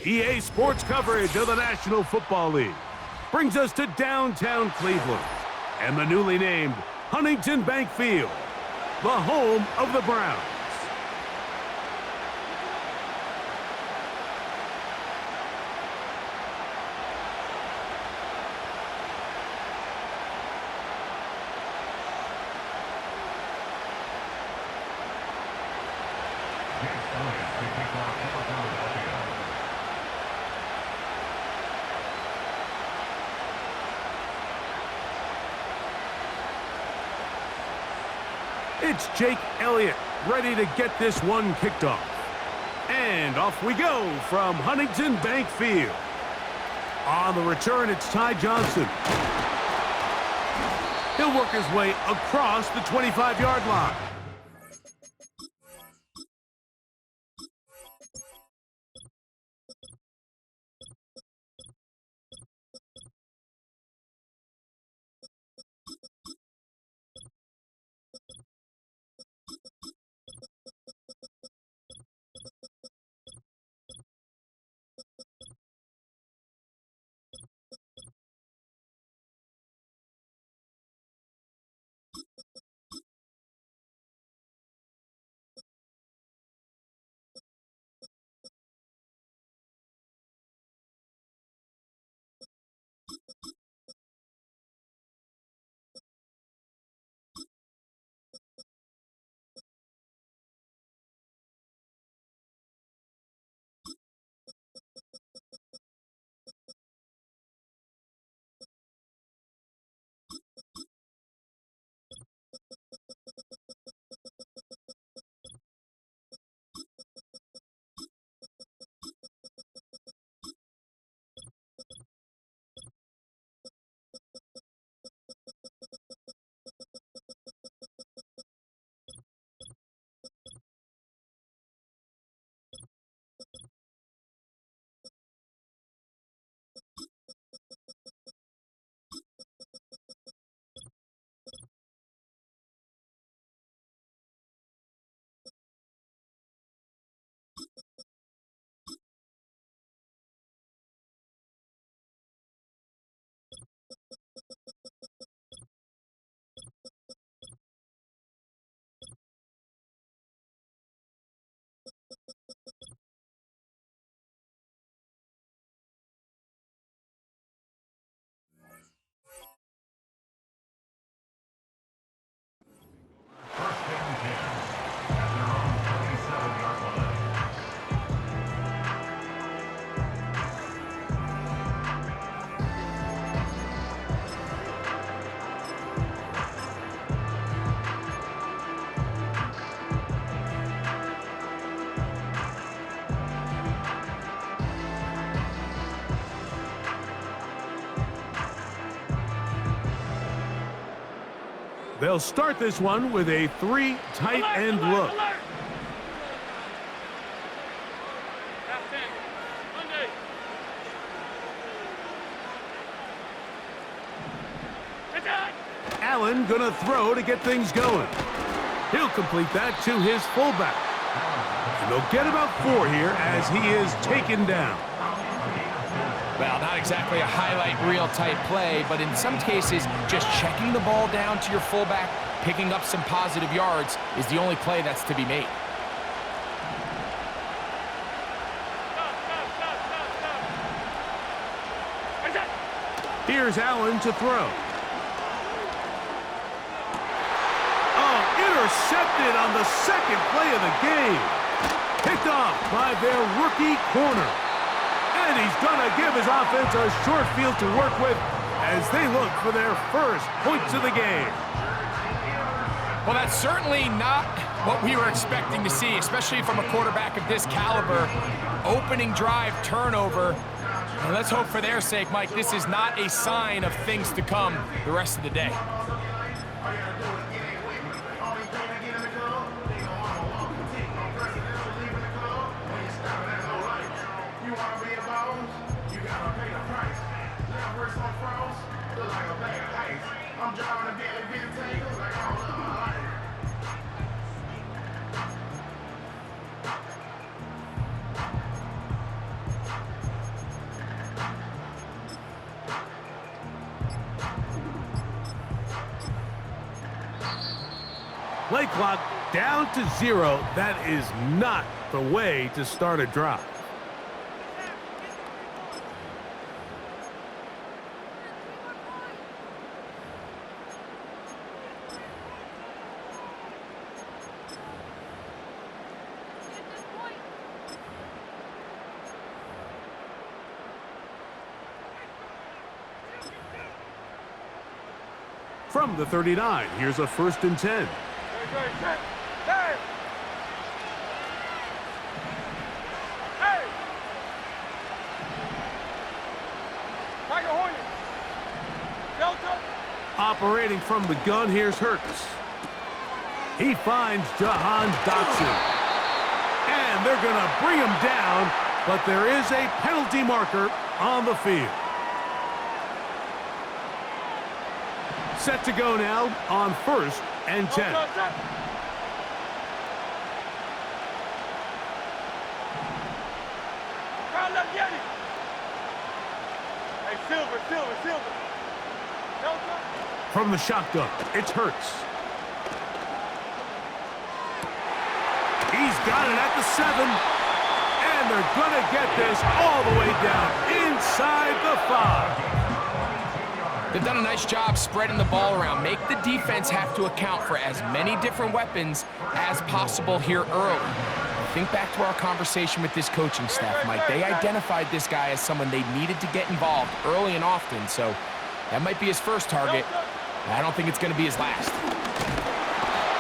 EA Sports coverage of the National Football League brings us to downtown Cleveland and the newly named Huntington Bank Field, the home of the Browns. It's Jake Elliott ready to get this one kicked off. And off we go from Huntington Bank Field. On the return, it's Ty Johnson. He'll work his way across the 25-yard line. They'll start this one with a three tight end look. Allen gonna throw to get things going. He'll complete that to his fullback. And they'll get about 4 here as he is taken down. Well, not exactly a highlight reel type play, but in some cases, just checking the ball down to your fullback, picking up some positive yards is the only play that's to be made. Here's Allen to throw. Oh, intercepted on the second play of the game. Picked off by their rookie corner. And he's going to give his offense a short field to work with as they look for their first points of the game. Well, that's certainly not what we were expecting to see, especially from a quarterback of this caliber. Opening drive turnover. And let's hope for their sake, Mike, this is not a sign of things to come the rest of the day. Play clock down to 0. That is not the way to start a drive. From the 39, here's a 1st and 10. Operating from the gun, here's Hurts. He finds Jahan Dotson. And they're going to bring him down, but there is a penalty marker on the field. Set to go now on 1st and 10. From the shotgun, it's Hurts. He's got it at the 7. And they're going to get this all the way down inside the 5. They've done a nice job spreading the ball around. Make the defense have to account for as many different weapons as possible here early. Think back to our conversation with this coaching staff, Mike. They identified this guy as someone they needed to get involved early and often, so that might be his first target. I don't think it's going to be his last.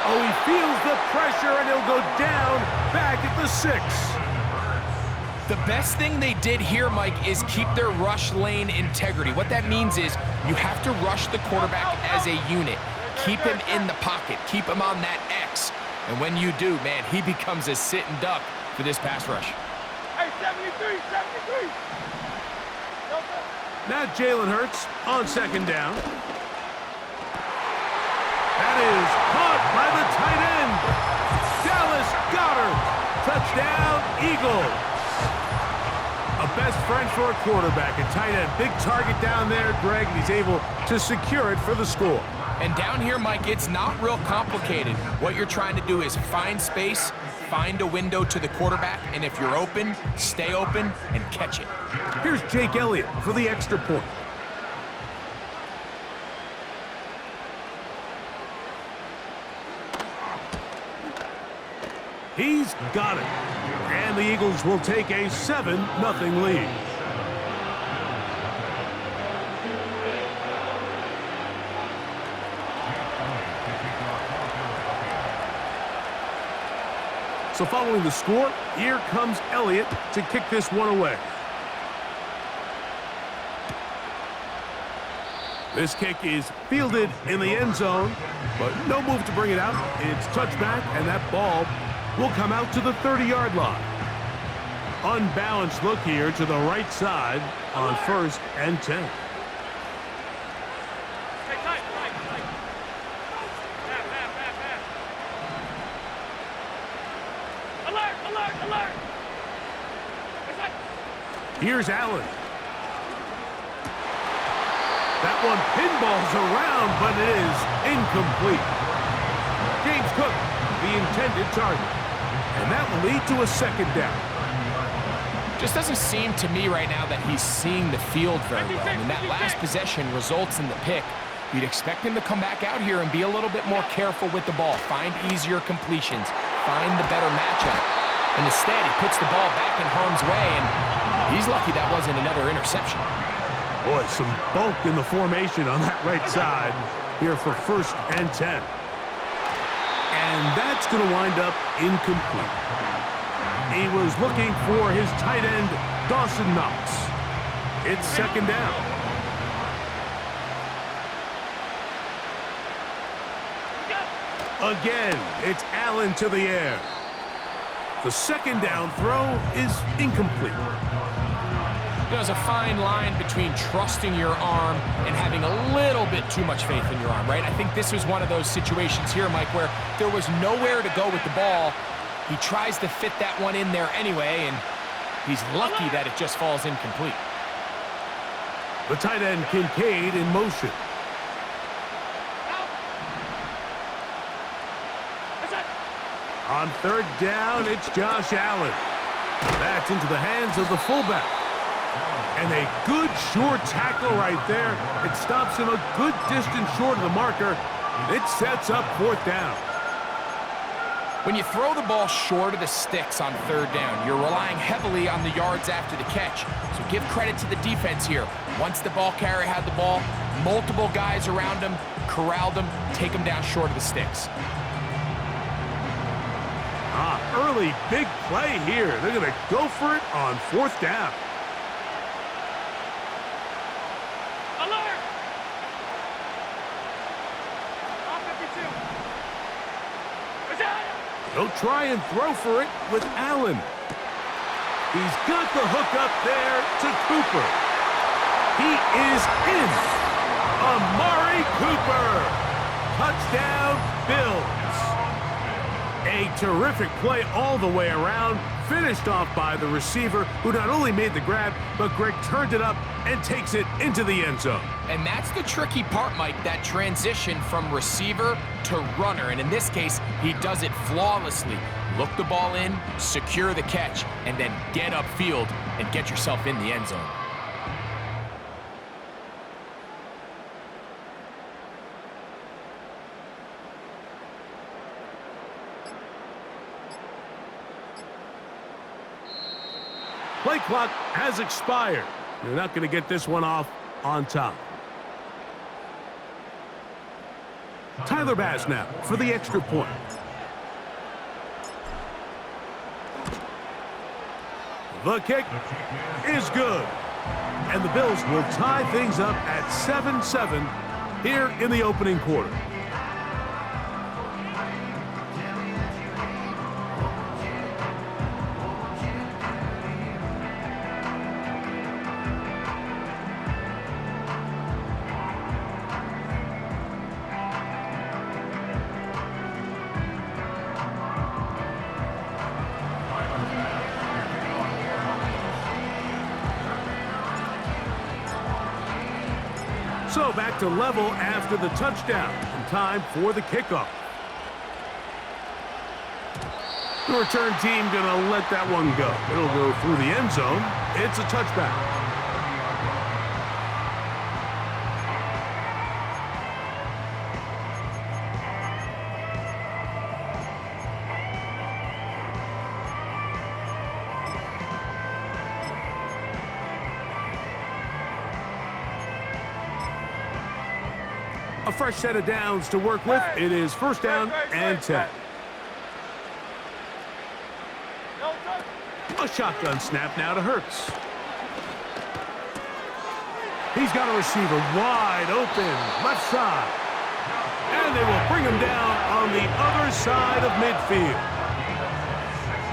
Oh, he feels the pressure, and he'll go down back at the 6. The best thing they did here, Mike, is keep their rush lane integrity. What that means is you have to rush the quarterback as a unit. Keep him in the pocket. Keep him on that X. And when you do, man, he becomes a sitting duck for this pass rush. Hey, 73, 73. Now Jalen Hurts on 2nd down. That is caught by the tight end. Dallas Goedert. Touchdown, Eagles. A best friend for a quarterback, a tight end. Big target down there, Greg, and he's able to secure it for the score. And down here, Mike, it's not real complicated. What you're trying to do is find space, find a window to the quarterback, and if you're open, stay open and catch it. Here's Jake Elliott for the extra point. He's got it. And the Eagles will take a 7-0 lead. So following the score, here comes Elliott to kick this one away. This kick is fielded in the end zone, but no move to bring it out. It's touchback, and that ball will come out to the 30-yard line. Unbalanced look here to the right side on 1st and 10. Alert! Here's Allen. That one pinballs around, but it is incomplete. James Cook, the intended target. And that will lead to a 2nd down. Just doesn't seem to me right now that he's seeing the field very well. I mean, that last possession results in the pick. You'd expect him to come back out here and be a little bit more careful with the ball, find easier completions, find the better matchup. And instead, he puts the ball back in harm's way, and he's lucky that wasn't another interception. Boy, some bulk in the formation on that right side here for 1st and 10. And that's going to wind up incomplete. He was looking for his tight end, Dawson Knox. It's 2nd down. Again, it's Allen to the air. The 2nd down throw is incomplete. There's a fine line between trusting your arm and having a little bit too much faith in your arm, right? I think this was one of those situations here, Mike, where there was nowhere to go with the ball. He tries to fit that one in there anyway, and he's lucky that it just falls incomplete. The tight end, Kincaid, in motion. On third down, it's Josh Allen. That's into the hands of the fullback. And a good short tackle right there. It stops him a good distance short of the marker. It sets up fourth down. When you throw the ball short of the sticks on third down, you're relying heavily on the yards after the catch. So give credit to the defense here. Once the ball carrier had the ball, multiple guys around him, corralled him, take him down short of the sticks. Early big play here. They're going to go for it on fourth down. Alert! On 52. He'll try and throw for it with Allen. He's got the hook up there to Cooper. He is in. Amari Cooper. Touchdown, Bills. A terrific play all the way around, finished off by the receiver, who not only made the grab, but Greg turned it up and takes it into the end zone. And that's the tricky part, Mike, that transition from receiver to runner. And in this case, he does it flawlessly. Look the ball in, secure the catch, and then get upfield and get yourself in the end zone. Play clock has expired. They're not going to get this one off on time. Tyler Bass now for the extra point. The kick is good. And the Bills will tie things up at 7-7 here in the opening quarter. So back to level after the touchdown, and time for the kickoff. The return team gonna let that one go. It'll go through the end zone. It's a touchback. A fresh set of downs to work with. It is first down and 10. A shotgun snap now to Hurts. He's got a receiver wide open, left side. And they will bring him down on the other side of midfield.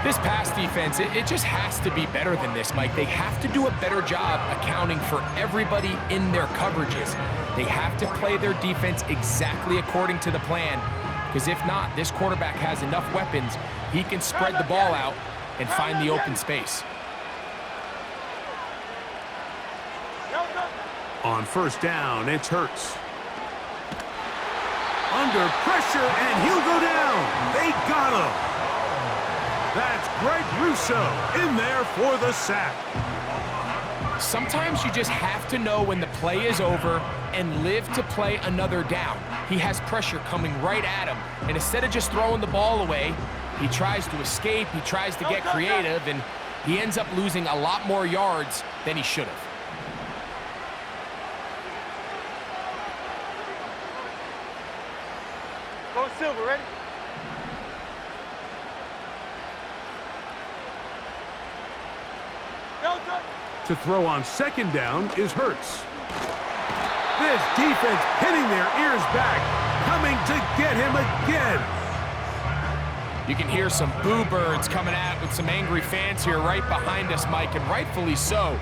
This pass defense, it just has to be better than this, Mike. They have to do a better job accounting for everybody in their coverages. They have to play their defense exactly according to the plan, because if not, this quarterback has enough weapons, he can spread the ball out and find the open space. On first down, it's Hurts. Under pressure, and he'll go down. They got him. That's Greg Russo in there for the sack. Sometimes you just have to know when the play is over and live to play another down. He has pressure coming right at him, and instead of just throwing the ball away, he tries to escape, he tries to get creative, and he ends up losing a lot more yards than he should have. Go Silver, ready? To throw on second down is Hurts. This defense pinning their ears back, coming to get him again. You can hear some boo birds coming out with some angry fans here right behind us, Mike, and rightfully so.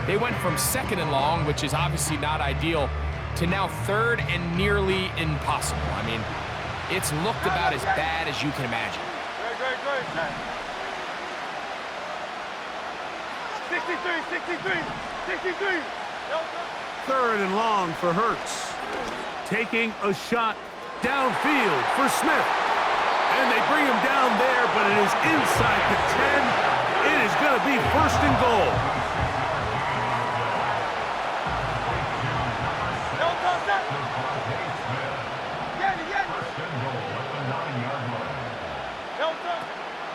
They went from second and long, which is obviously not ideal, to now third and nearly impossible. I mean, it's looked about as bad as you can imagine. Great. 63. Third and long for Hurts. Taking a shot downfield for Smith. And they bring him down there, but it is inside the 10. It is going to be 1st and goal.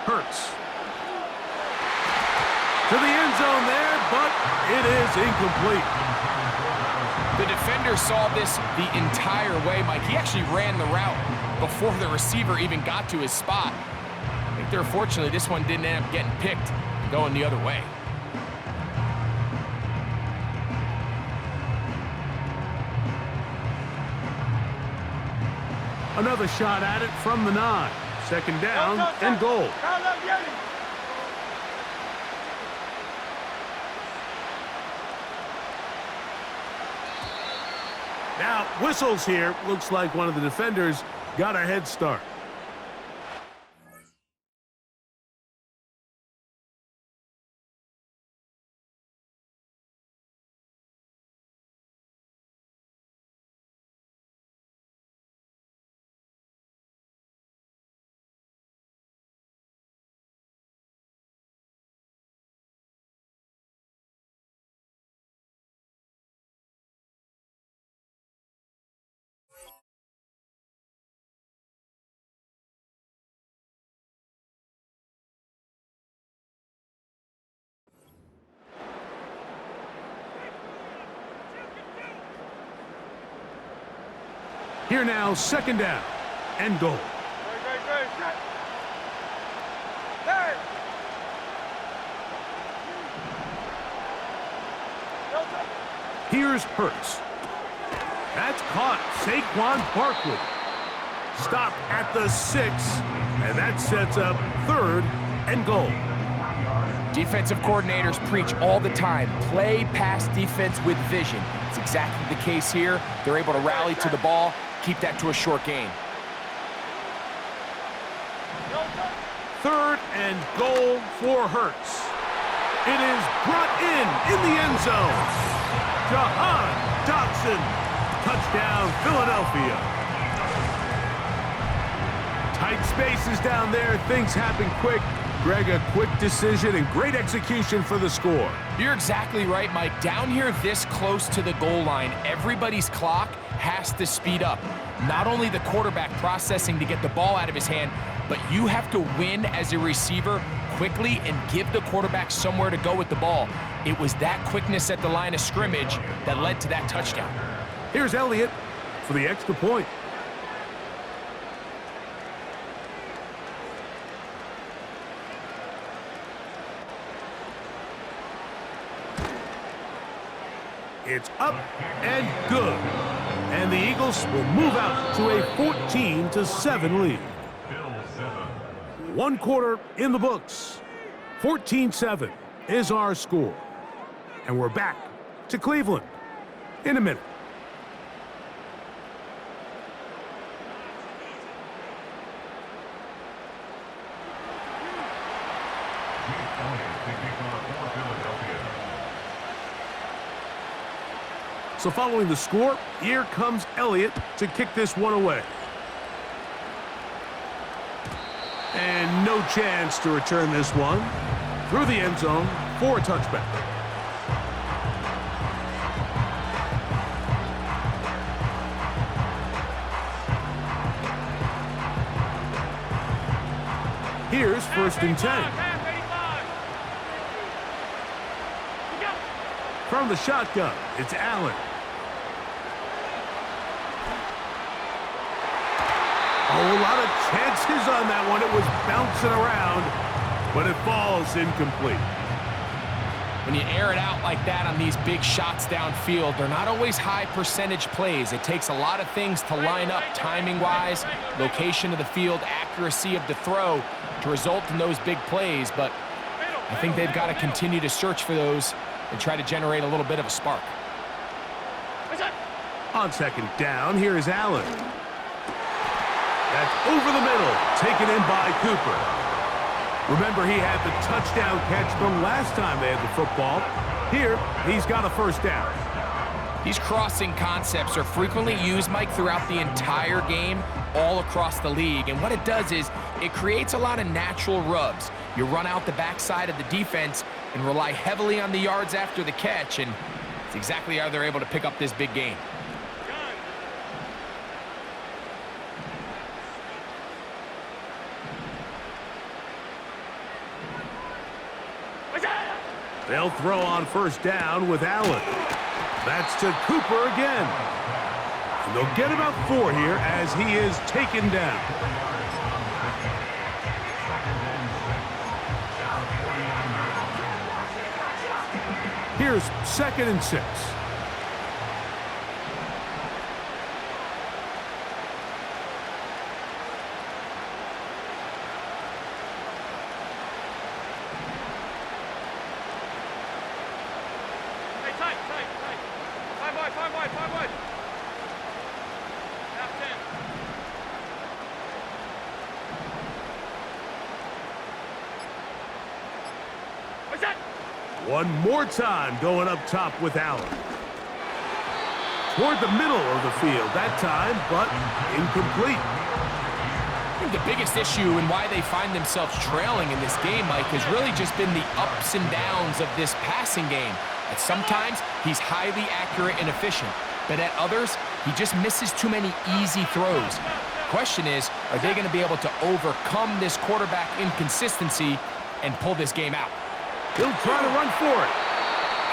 Hurts. To the end zone there, but it is incomplete. The defender saw this the entire way, Mike. He actually ran the route before the receiver even got to his spot. I think fortunately this one didn't end up getting picked and going the other way. Another shot at it from the 9. 2nd down and goal. Now, whistles here. Looks like one of the defenders got a head start. Here now, 2nd down and goal. Here's Hurts. That's caught. Saquon Barkley. Stopped at the 6, and that sets up 3rd and goal. Defensive coordinators preach all the time, play pass defense with vision. It's exactly the case here. They're able to rally to the ball, keep that to a short gain. 3rd and goal for Hurts. It is brought in the end zone. Jahan Dotson. Touchdown, Philadelphia. Tight spaces down there. Things happen quick. Greg, a quick decision and great execution for the score. You're exactly right, Mike. Down here this close to the goal line, everybody's clock has to speed up. Not only the quarterback processing to get the ball out of his hand, but you have to win as a receiver quickly and give the quarterback somewhere to go with the ball. It was that quickness at the line of scrimmage that led to that touchdown. Here's Elliott for the extra point. It's up and good. And the Eagles will move out to a 14-7 lead. 1 quarter in the books. 14-7 is our score. And we're back to Cleveland in a minute. So following the score, here comes Elliott to kick this one away. And no chance to return this one through the end zone for a touchback. Here's 1st and 10. From the shotgun, it's Allen. Oh, a lot of chances on that one. It was bouncing around, but it falls incomplete. When you air it out like that on these big shots downfield, they're not always high percentage plays. It takes a lot of things to line up timing-wise, location of the field, accuracy of the throw to result in those big plays. But I think they've got to continue to search for those and try to generate a little bit of a spark. On 2nd down, here is Allen. That's over the middle, taken in by Cooper. Remember, he had the touchdown catch the last time they had the football. Here, he's got a 1st down. These crossing concepts are frequently used, Mike, throughout the entire game, all across the league. And what it does is it creates a lot of natural rubs. You run out the backside of the defense and rely heavily on the yards after the catch, and it's exactly how they're able to pick up this big game. They'll throw on first down with Allen. That's to Cooper again. And they'll get about 4 here as he is taken down. Here's 2nd and 6. One more time going up top with Allen. Toward the middle of the field that time, but incomplete. I think the biggest issue and why they find themselves trailing in this game, Mike, has really just been the ups and downs of this passing game. At sometimes, he's highly accurate and efficient, but at others, he just misses too many easy throws. Question is, are they going to be able to overcome this quarterback inconsistency and pull this game out? He'll try to run for it.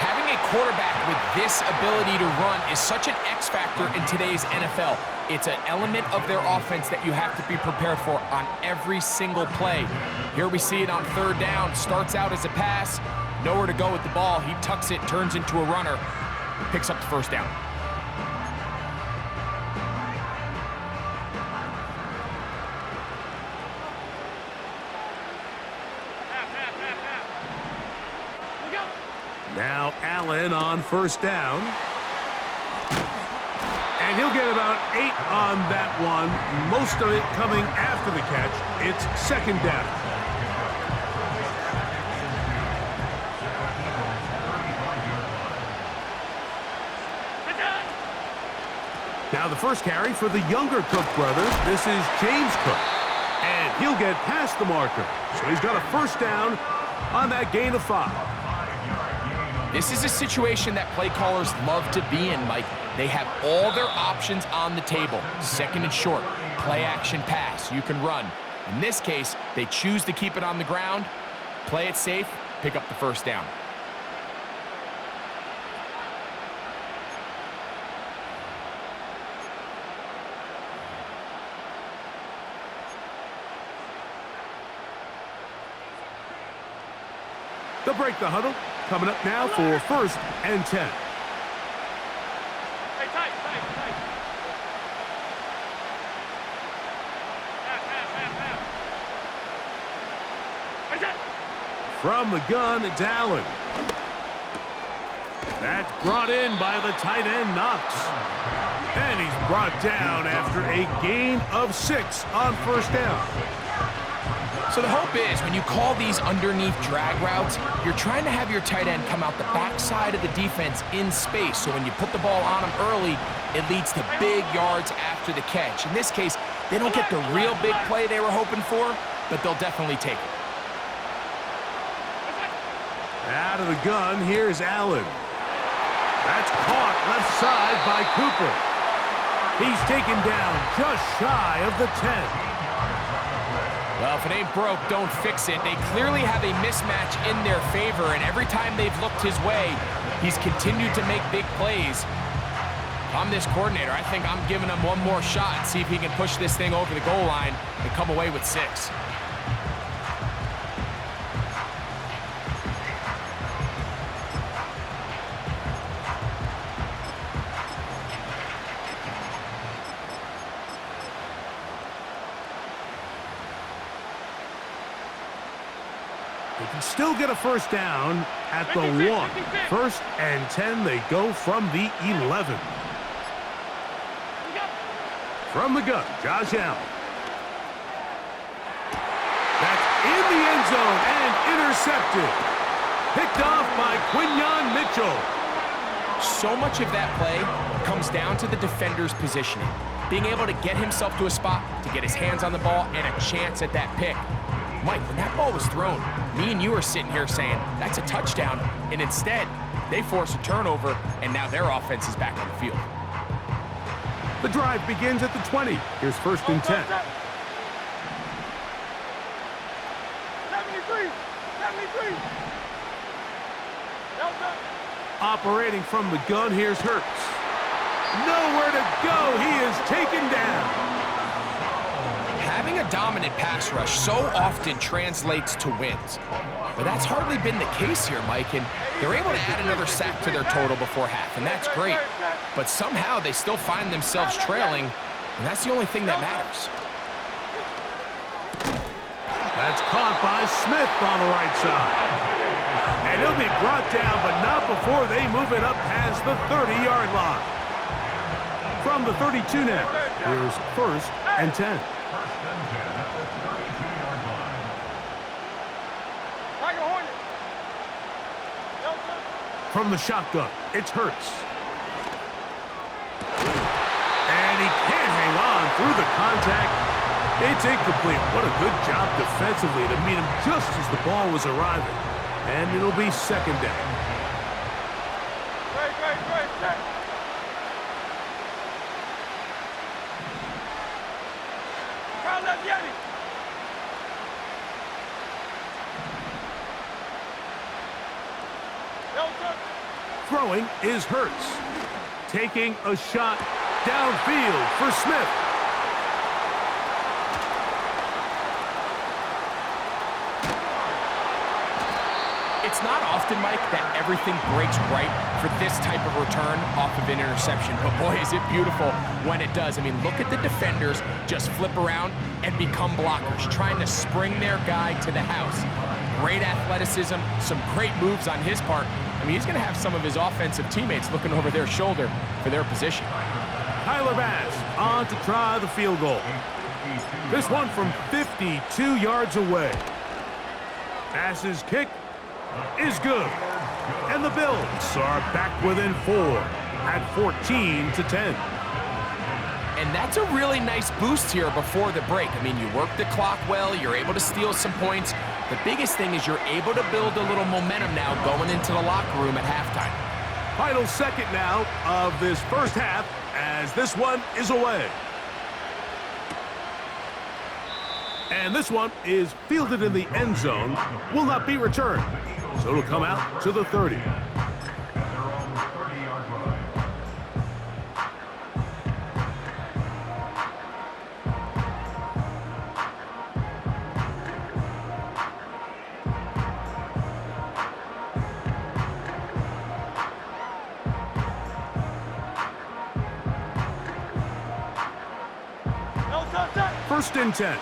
Having a quarterback with this ability to run is such an X factor in today's NFL. It's an element of their offense that you have to be prepared for on every single play. Here we see it on 3rd down. Starts out as a pass. Nowhere to go with the ball. He tucks it, turns into a runner. Picks up the 1st down. Now Allen on 1st down. And he'll get about 8 on that one. Most of it coming after the catch. It's 2nd down. Now the first carry for the younger Cook brothers. This is James Cook. And he'll get past the marker. So he's got a 1st down on that gain of 5. This is a situation that play callers love to be in, Mike. They have all their options on the table. 2nd and short, play action pass, you can run. In this case, they choose to keep it on the ground, play it safe, pick up the 1st down. They'll break the huddle. Coming up now for 1st and 10. Hey, tight. From the gun, it's Allen. That's brought in by the tight end, Knox. And he's brought down after a gain of 6 on 1st down. So the hope is, when you call these underneath drag routes, you're trying to have your tight end come out the backside of the defense in space. So when you put the ball on him early, it leads to big yards after the catch. In this case, they don't get the real big play they were hoping for, but they'll definitely take it. Out of the gun, here's Allen. That's caught left side by Cooper. He's taken down just shy of the 10. Well, if it ain't broke, don't fix it. They clearly have a mismatch in their favor, and every time they've looked his way, he's continued to make big plays. If I'm this coordinator, I think I'm giving him one more shot and see if he can push this thing over the goal line and come away with 6. They can still get a 1st down at the 1. 1st and 10, they go from the 11. From the gun, Josh Allen. That's in the end zone and intercepted. Picked off by Quinyon Mitchell. So much of that play comes down to the defender's positioning. being able to get himself to a spot, to get his hands on the ball, and a chance at that pick. Mike, when that ball was thrown, me and you are sitting here saying, that's a touchdown, and instead, they force a turnover, and now their offense is back on the field. The drive begins at the 20. Here's 1st and 10. 73. Operating from the gun, here's Hurts. Nowhere to go. He is taken down. Having a dominant pass rush so often translates to wins. But that's hardly been the case here, Mike, and they're able to add another sack to their total before half, and that's great. But somehow they still find themselves trailing, and that's the only thing that matters. That's caught by Smith on the right side. And he'll be brought down, but not before they move it up past the 30-yard line. From the 32 now, here's 1st and 10. From the shotgun, it's Hurts. And he can't hang on through the contact. It's incomplete. What a good job defensively to meet him just as the ball was arriving. And it'll be 2nd down. Great, set. Crowd left Yeti. Throwing is Hurts. Taking a shot downfield for Smith. It's not often, Mike, that everything breaks right for this type of return off of an interception. But boy, is it beautiful when it does. I mean, look at the defenders just flip around and become blockers, trying to spring their guy to the house. Great athleticism, some great moves on his part. I mean, he's going to have some of his offensive teammates looking over their shoulder for their position. Tyler Bass on to try the field goal. This one from 52 yards away. Bass's kick is good. And the Bills are back within 4 at 14-10. And that's a really nice boost here before the break. I mean, you work the clock well, you're able to steal some points. The biggest thing is you're able to build a little momentum now going into the locker room at halftime. Final second now of this first half as this one is away. And this one is fielded in the end zone, will not be returned. So it'll come out to the 30. First and 10.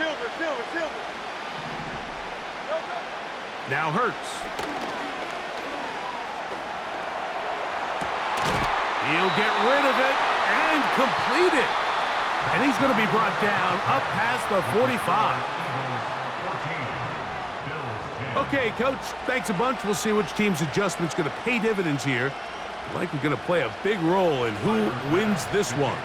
Silver. Now Hurts. He'll get rid of it and complete it. And he's going to be brought down up past the 45. Okay, Coach, thanks a bunch. We'll see which team's adjustment's going to pay dividends here. Likely going to play a big role in who wins this one.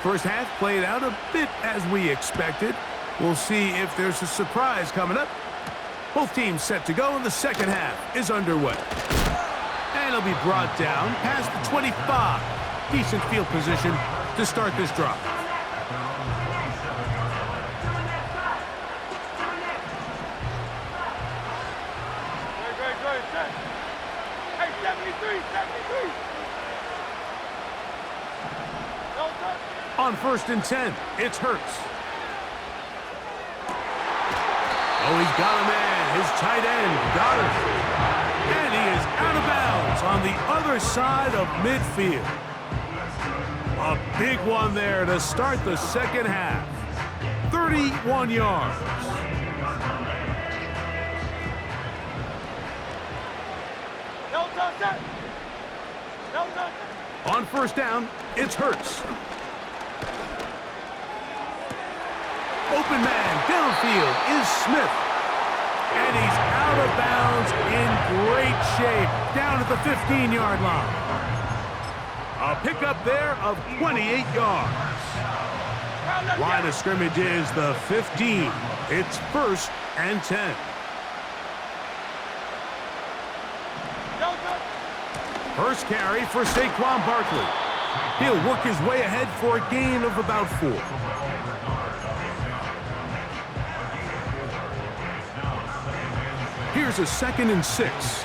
First half played out a bit as we expected. We'll see if there's a surprise coming up. Both teams set to go, and the second half is underway. And he'll be brought down past the 25. Decent field position to start this drive. Great, set. Hey, 73. On first and 10, it's Hurts. Oh, he's got a man. His tight end, Goddard. And he is out of bounds on the other side of midfield. A big one there to start the second half. 31 yards. On first down, it's Hurts. Open man downfield is Smith. And he's out of bounds in great shape, down at the 15-yard line. A pickup there of 28 yards. Line of scrimmage is the 15. It's 1st and 10. First carry for Saquon Barkley. He'll work his way ahead for a gain of about 4. Here's a 2nd and 6.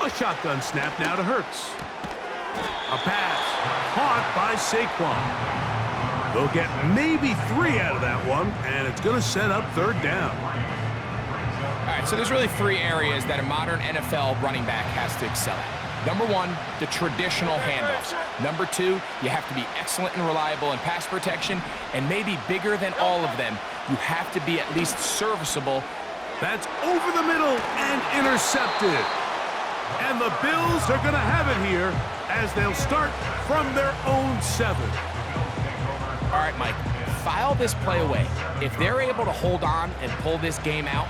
A shotgun snap now to Hurts. A pass caught by Saquon. They'll get maybe 3 out of that one, and it's going to set up 3rd down. All right, so there's really 3 areas that a modern NFL running back has to excel at. Number 1, the traditional handoffs. Number 2, you have to be excellent and reliable in pass protection, and maybe bigger than all of them, you have to be at least serviceable. That's over the middle and intercepted. And the Bills are going to have it here as they'll start from their own 7. All right, Mike, file this play away. If they're able to hold on and pull this game out,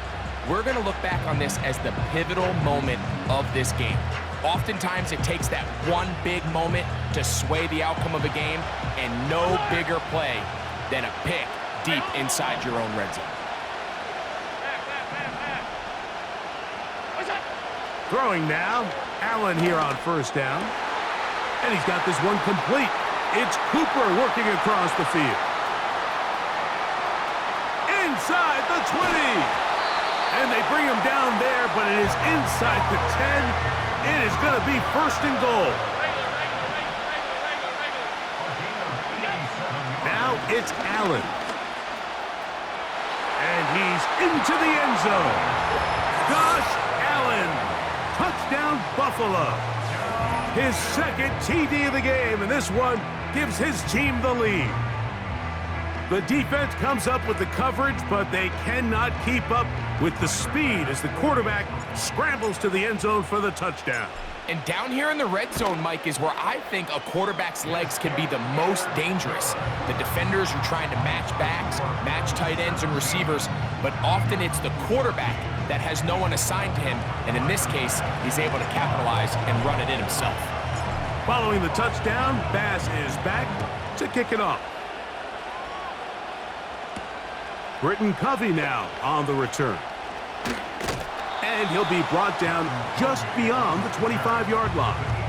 we're going to look back on this as the pivotal moment of this game. Oftentimes, it takes that one big moment to sway the outcome of a game, and no bigger play than a pick deep inside your own red zone. Throwing now, Allen here on 1st down. And he's got this one complete. It's Cooper working across the field. Inside the 20. And they bring him down there, but it is inside the 10. It is going to be 1st and goal. Now it's Allen. And he's into the end zone. Josh Allen. Touchdown, Buffalo. His 2nd TD of the game, and this one gives his team the lead. The defense comes up with the coverage, but they cannot keep up with the speed as the quarterback scrambles to the end zone for the touchdown. And down here in the red zone, Mike, is where I think a quarterback's legs can be the most dangerous. The defenders are trying to match backs, match tight ends and receivers, but often it's the quarterback that has no one assigned to him, and in this case, he's able to capitalize and run it in himself. Following the touchdown, Bass is back to kick it off. Britton Covey now on the return. And he'll be brought down just beyond the 25-yard line.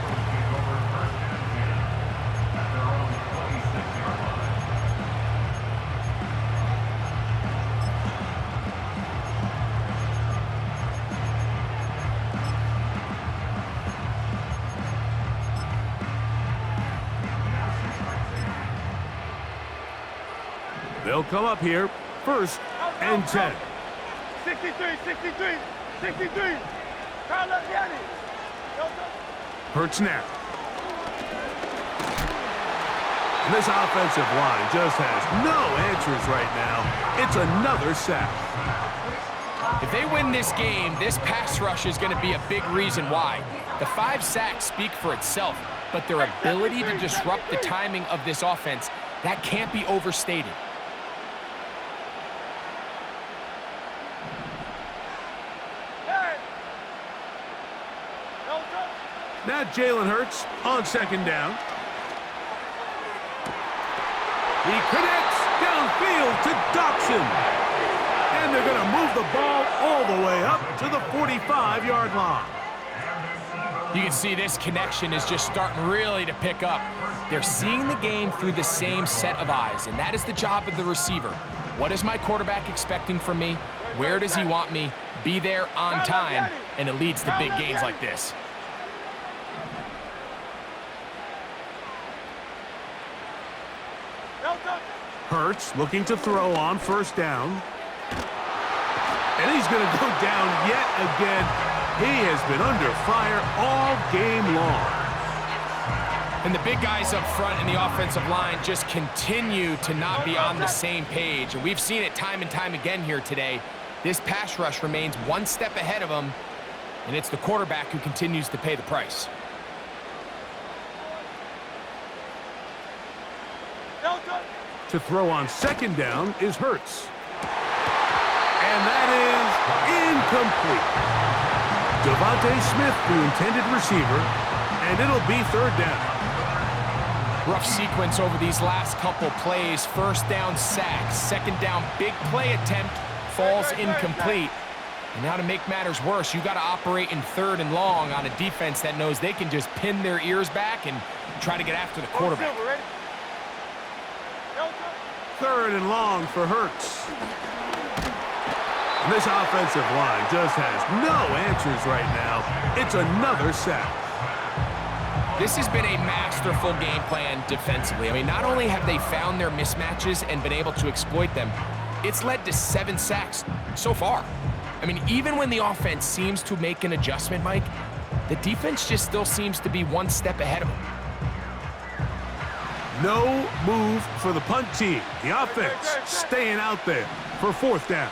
They'll come up here, 1st and 10. 63, 63, 63. Hurts now. And this offensive line just has no answers right now. It's another sack. If they win this game, this pass rush is going to be a big reason why. The 5 sacks speak for itself, but their ability to disrupt the timing of this offense, that can't be overstated. Now Jalen Hurts on 2nd down. He connects downfield to Dobson. And they're going to move the ball all the way up to the 45-yard line. You can see this connection is just starting really to pick up. They're seeing the game through the same set of eyes, and that is the job of the receiver. What is my quarterback expecting from me? Where does he want me? Be there on time, and it leads to big gains like this. Hurts looking to throw on 1st down. And he's going to go down yet again. He has been under fire all game long. And the big guys up front in the offensive line just continue to not be on the same page. And we've seen it time and time again here today. This pass rush remains one step ahead of them, and it's the quarterback who continues to pay the price. To throw on second down is Hurts. And that is incomplete. Devontae Smith, the intended receiver, and it'll be third down. Rough sequence over these last couple plays. First down sack, second down big play attempt, falls incomplete. And now to make matters worse, you got to operate in third and long on a defense that knows they can just pin their ears back and try to get after the quarterback. Third and long for Hurts. And this offensive line just has no answers right now. It's another sack. This has been a masterful game plan defensively. I mean, not only have they found their mismatches and been able to exploit them, it's led to 7 sacks so far. I mean, even when the offense seems to make an adjustment, Mike, the defense just still seems to be one step ahead of them. No move for the punt team. The offense staying out there for fourth down.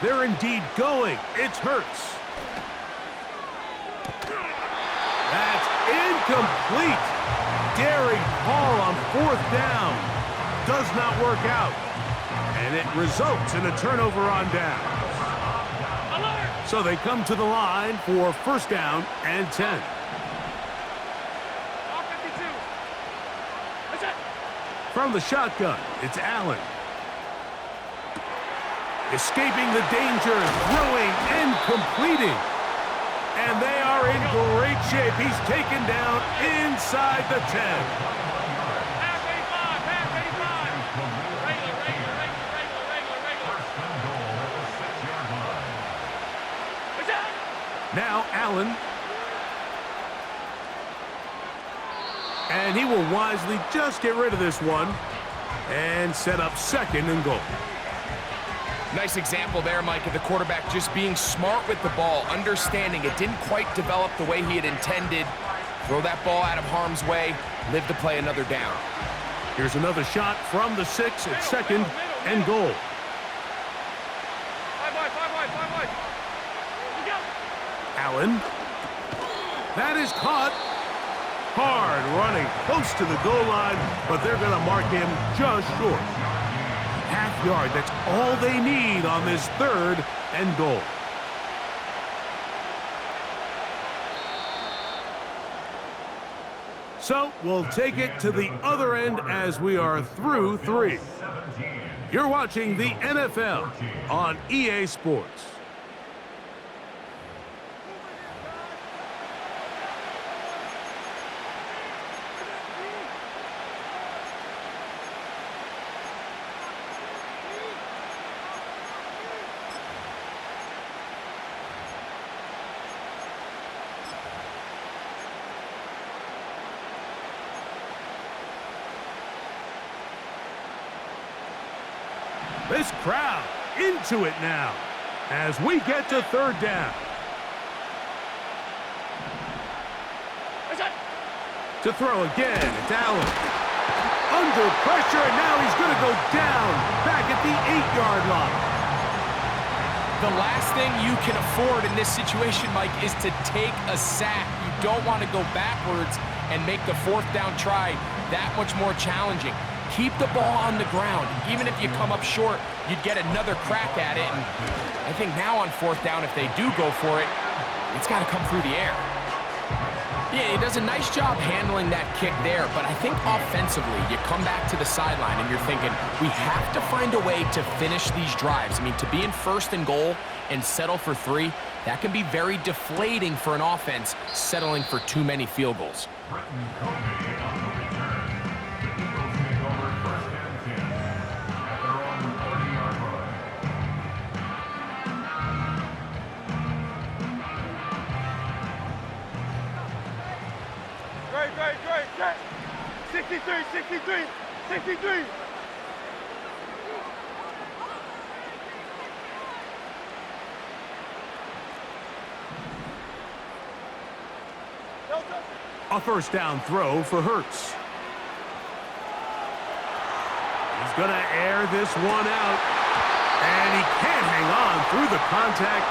They're indeed going. It's Hurts. That's incomplete. Daring call on fourth down. Does not work out. And it results in a turnover on down. So they come to the line for first down and 10. From the shotgun, it's Allen. Escaping the danger, throwing and completing. And they are in great shape. He's taken down inside the 10. Now Allen. And he will wisely just get rid of this one and set up second and goal. Nice example there, Mike, of the quarterback just being smart with the ball, understanding it didn't quite develop the way he had intended. Throw that ball out of harm's way, live to play another down. Here's another shot from the 6 at second and goal. Allen. That is caught. Hard running close to the goal line, but they're going to mark him just short. Half yard, that's all they need on this third and goal. So we'll take it to the other end as we are through 3. You're watching the NFL on EA Sports. This crowd into it now as we get to third down. To throw again, it's Allen. Under pressure, and now he's going to go down back at the 8-yard line. The last thing you can afford in this situation, Mike, is to take a sack. You don't want to go backwards and make the fourth down try that much more challenging. Keep the ball on the ground. Even if you come up short, you'd get another crack at it. And I think now on fourth down, if they do go for it, it's got to come through the air. Yeah, he does a nice job handling that kick there, but I think offensively, you come back to the sideline and you're thinking, we have to find a way to finish these drives. I mean, to be in first and goal and settle for 3, that can be very deflating for an offense settling for too many field goals. Great. 63. A first down throw for Hurts. He's going to air this one out. And he can't hang on through the contact.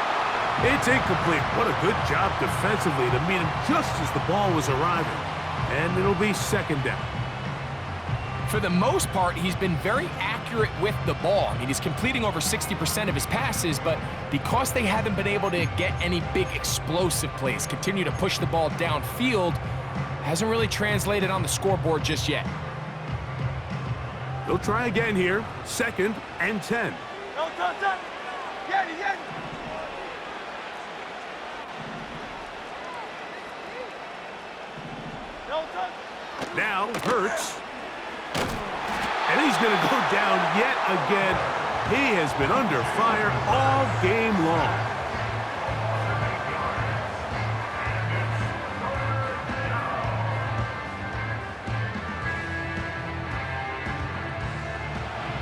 It's incomplete. What a good job defensively to meet him just as the ball was arriving. And it'll be second down. For the most part, he's been very accurate with the ball. I mean, he's completing over 60% of his passes, but because they haven't been able to get any big explosive plays, continue to push the ball downfield, hasn't really translated on the scoreboard just yet. They'll try again here. 2nd and 10. No touch up. Get it, get it. No touch. Now Hurts. And he's going to go down yet again. He has been under fire all game long.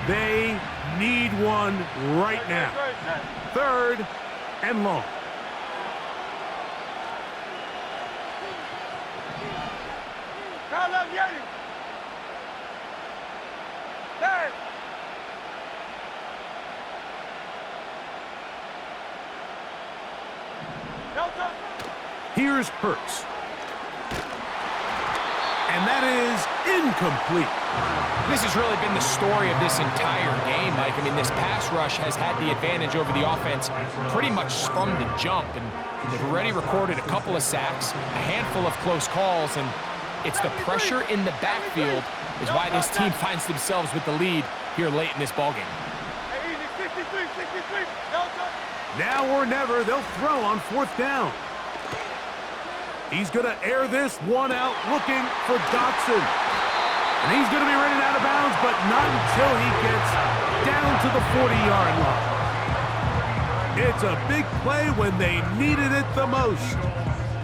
They need one right now. 3rd and long. Kyle up, get it. Third. No touch. Here's Hurts. And that is incomplete. This has really been the story of this entire game, Mike. I mean, this pass rush has had the advantage over the offense pretty much from the jump, and they've already recorded a couple of sacks, a handful of close calls, and it's the pressure in the backfield is why this team finds themselves with the lead here late in this ballgame. Hey, easy, 63, 63. No touch. Now or never, they'll throw on 4th down. He's going to air this one out, looking for Dotson. And he's going to be running out of bounds, but not until he gets down to the 40-yard line. It's a big play when they needed it the most.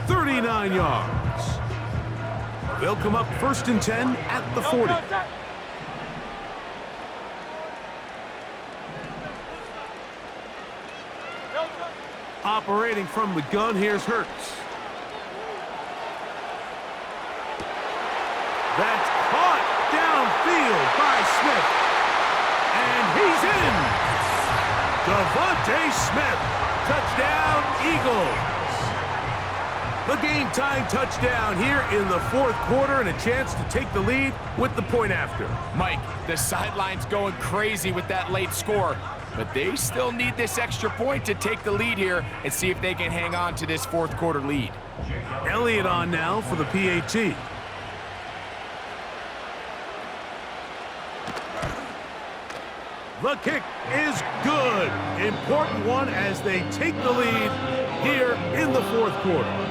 39 yards. They'll come up 1st and 10 at the 40. Operating from the gun, here's Hurts. That's caught downfield by Smith. And he's in. Devontae Smith. Touchdown, Eagles. The game-tying touchdown here in the 4th quarter and a chance to take the lead with the point after. Mike, the sideline's going crazy with that late score, but they still need this extra point to take the lead here and see if they can hang on to this 4th quarter lead. Elliott on now for the PAT. The kick is good. Important one as they take the lead here in the 4th quarter.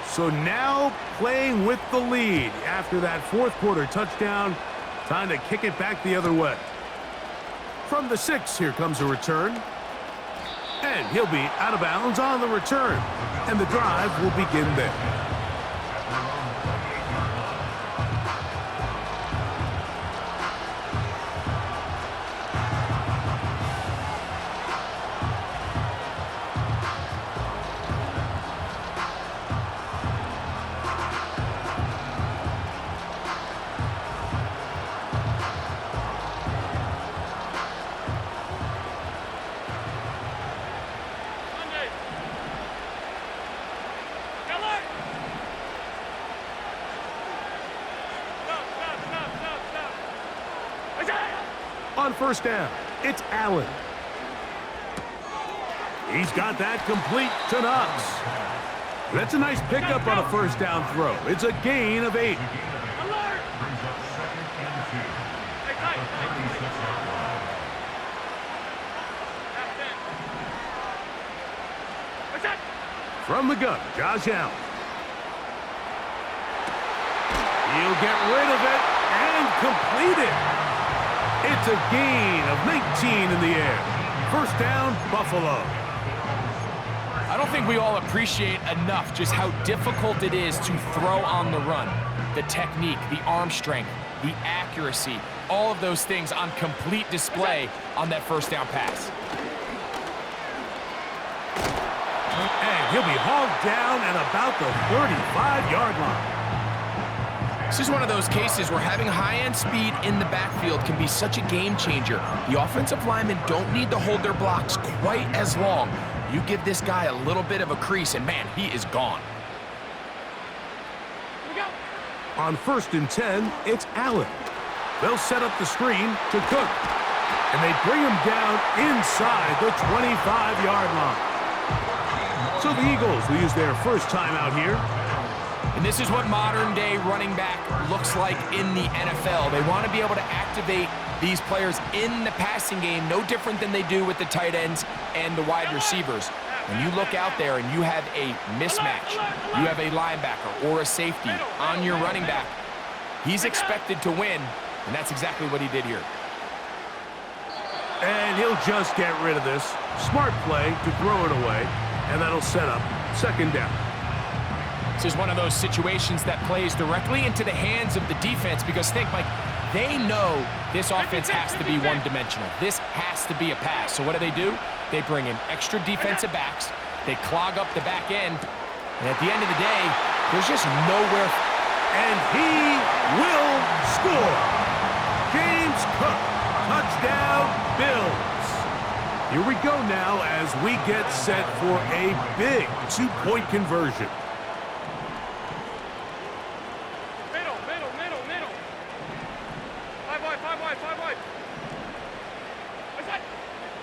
So now playing with the lead after that 4th quarter touchdown. Time to kick it back the other way. From the 6, here comes a return. And he'll be out of bounds on the return. And the drive will begin there. On 1st down, it's Allen. He's got that complete to Knox. That's a nice pickup on a 1st down throw. It's a gain of 8. From the gun, Josh Allen. He'll get rid of it and complete it. It's a gain of 19 in the air. 1st down, Buffalo. I don't think we all appreciate enough just how difficult it is to throw on the run. The technique, the arm strength, the accuracy, all of those things on complete display on that first down pass. And he'll be hauled down at about the 35-yard line. This is one of those cases where having high-end speed in the backfield can be such a game changer. The offensive linemen don't need to hold their blocks quite as long. You give this guy a little bit of a crease, and man, he is gone. On 1st and 10, it's Allen. They'll set up the screen to Curt. And they bring him down inside the 25-yard line. So the Eagles will use their first time out here. And this is what modern-day running back looks like in the NFL. They want to be able to activate these players in the passing game, no different than they do with the tight ends and the wide receivers. When you look out there and you have a mismatch, you have a linebacker or a safety on your running back, he's expected to win, and that's exactly what he did here. And he'll just get rid of this. Smart play to throw it away, and that'll set up 2nd down. This is one of those situations that plays directly into the hands of the defense because think, Mike, they know this offense has to be one-dimensional. This has to be a pass. So what do? They bring in extra defensive backs. They clog up the back end. And at the end of the day, there's just nowhere. And he will score. James Cook, touchdown Bills. Here we go now as we get set for a big 2-point conversion.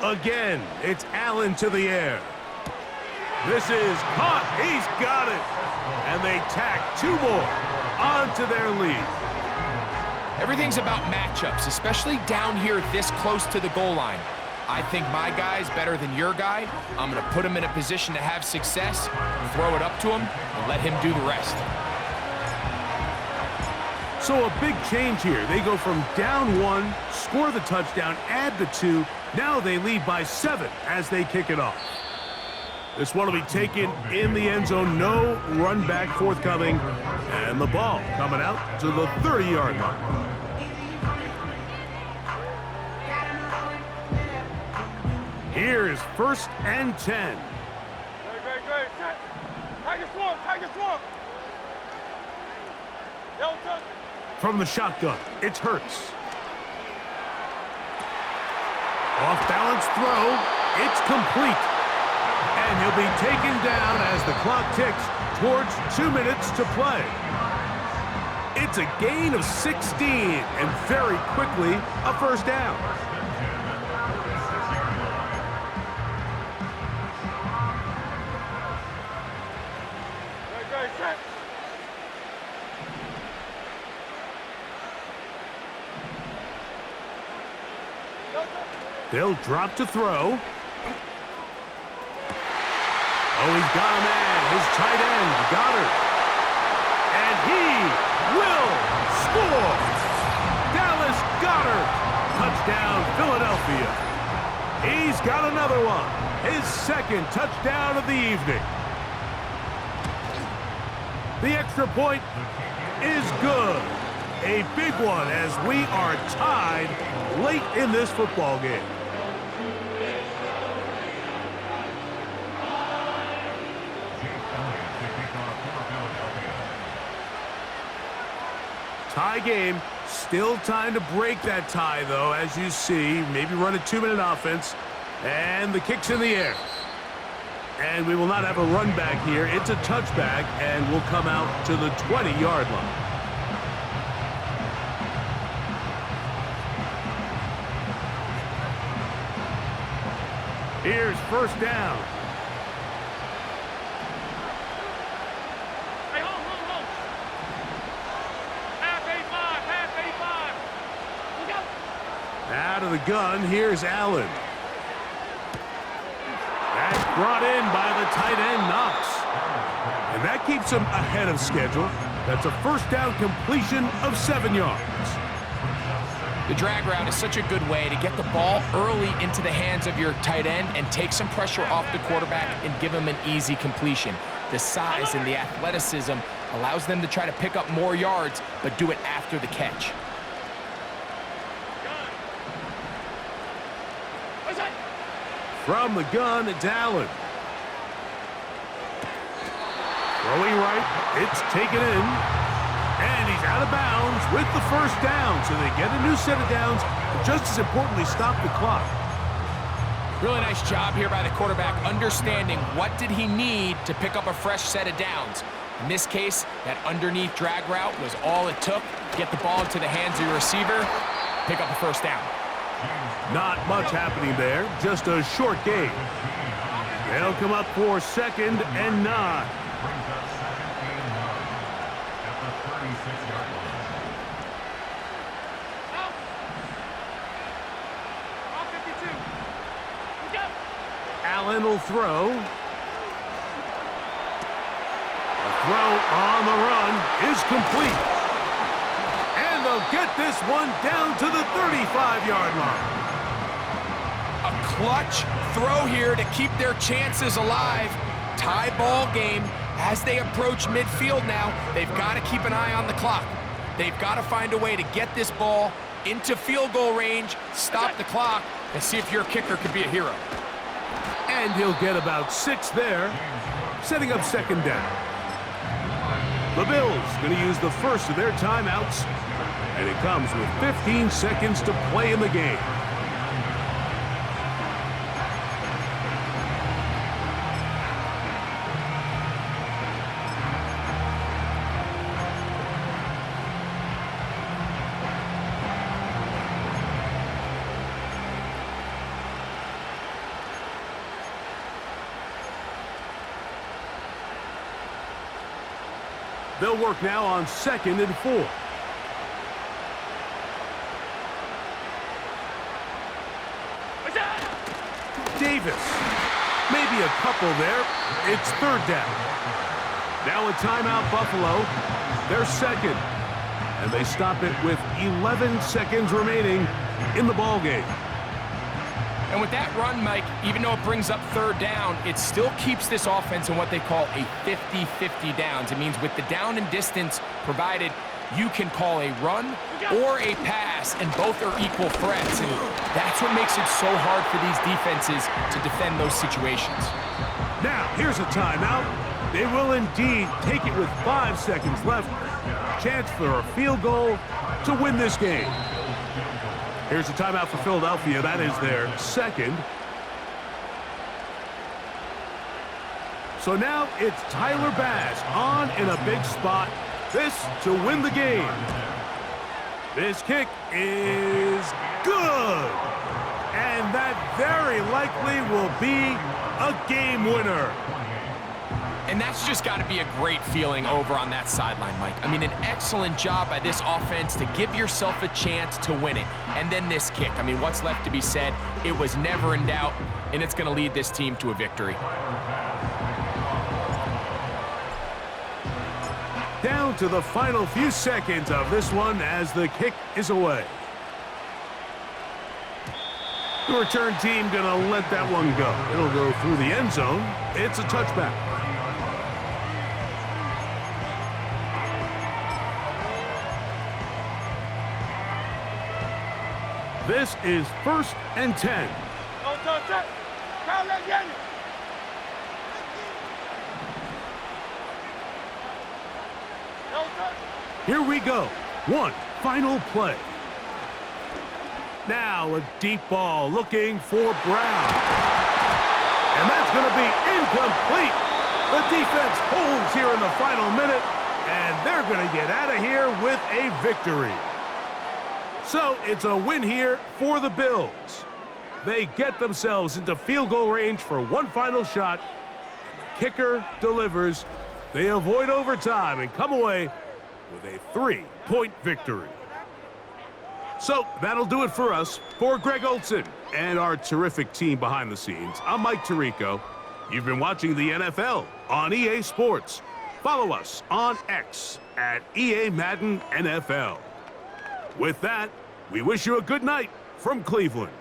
Again, it's Allen to the air. This is caught. He's got it. And they tack 2 more onto their lead. Everything's about matchups, especially down here this close to the goal line. I think my guy's better than your guy. I'm going to put him in a position to have success, throw it up to him, and let him do the rest. So a big change here. They go from down 1, score the touchdown, add the 2. Now they lead by 7 as they kick it off. This one will be taken in the end zone. No run back forthcoming. And the ball coming out to the 30-yard line. Here's 1st and 10. Great. Tiger swamp. Delta. From the shotgun, it's Hurts. Off-balance throw. It's complete. And he'll be taken down as the clock ticks towards 2 minutes to play. It's a gain of 16, and very quickly, a 1st down. Great, set. They'll drop to throw. Oh, he's got a man. His tight end, Goddard. And he will score. Dallas Goddard. Touchdown, Philadelphia. He's got another one. His 2nd touchdown of the evening. The extra point is good. A big one as we are tied late in this football game. Tie game. Still time to break that tie, though, as you see. Maybe run a 2-minute offense. And the kick's in the air. And we will not have a run back here. It's a touchback, and we'll come out to the 20-yard line. Here's 1st down. Hey, hold. Half 85. Look out. Out of the gun, here's Allen. That's brought in by the tight end, Knox. And that keeps him ahead of schedule. That's a 1st down completion of 7 yards. The drag route is such a good way to get the ball early into the hands of your tight end and take some pressure off the quarterback and give him an easy completion. The size and the athleticism allows them to try to pick up more yards, but do it after the catch. From the gun, it's Allen. Throwing right, it's taken in. And he's out of bounds with the first down. So they get a new set of downs, but just as importantly, stop the clock. Really nice job here by the quarterback, understanding what did he need to pick up a fresh set of downs. In this case, that underneath drag route was all it took to get the ball into the hands of your receiver, pick up a first down. Not much happening there, just a short gain. They'll come up for 2nd and 9. Allen will throw. The throw on the run is complete. And they'll get this one down to the 35-yard line. A clutch throw here to keep their chances alive. Tie ball game as they approach midfield now. They've got to keep an eye on the clock. They've got to find a way to get this ball into field goal range, stop the clock, and see if your kicker could be a hero. And he'll get about 6 there, setting up 2nd down. The Bills going to use the first of their timeouts, and it comes with 15 seconds to play in the game. They'll work now on 2nd and 4. Davis. Maybe a couple there. It's 3rd down. Now a timeout, Buffalo. They're 2nd. And they stop it with 11 seconds remaining in the ballgame. And with that run, Mike, even though it brings up 3rd down, it still keeps this offense in what they call a 50-50 downs. It means with the down and distance provided, you can call a run or a pass, and both are equal threats. And that's what makes it so hard for these defenses to defend those situations. Now, here's a timeout. They will indeed take it with 5 seconds left. Chance for a field goal to win this game. Here's a timeout for Philadelphia. That is their 2nd. So now it's Tyler Bass on in a big spot. This to win the game. This kick is good. And that very likely will be a game winner. And that's just got to be a great feeling over on that sideline, Mike. I mean, an excellent job by this offense to give yourself a chance to win it. And then this kick. I mean, what's left to be said? It was never in doubt, and it's going to lead this team to a victory. Down to the final few seconds of this one as the kick is away. The return team going to let that one go. It'll go through the end zone. It's a touchback. This is 1st and 10. Here we go. One final play. Now a deep ball looking for Brown. And that's going to be incomplete. The defense holds here in the final minute, and they're going to get out of here with a victory. So it's a win here for the Bills. They get themselves into field goal range for one final shot. The kicker delivers. They avoid overtime and come away with a 3-point victory. So that'll do it for us. For Greg Olson and our terrific team behind the scenes, I'm Mike Tirico. You've been watching the NFL on EA Sports. Follow us on X at EA Madden NFL. With that, we wish you a good night from Cleveland.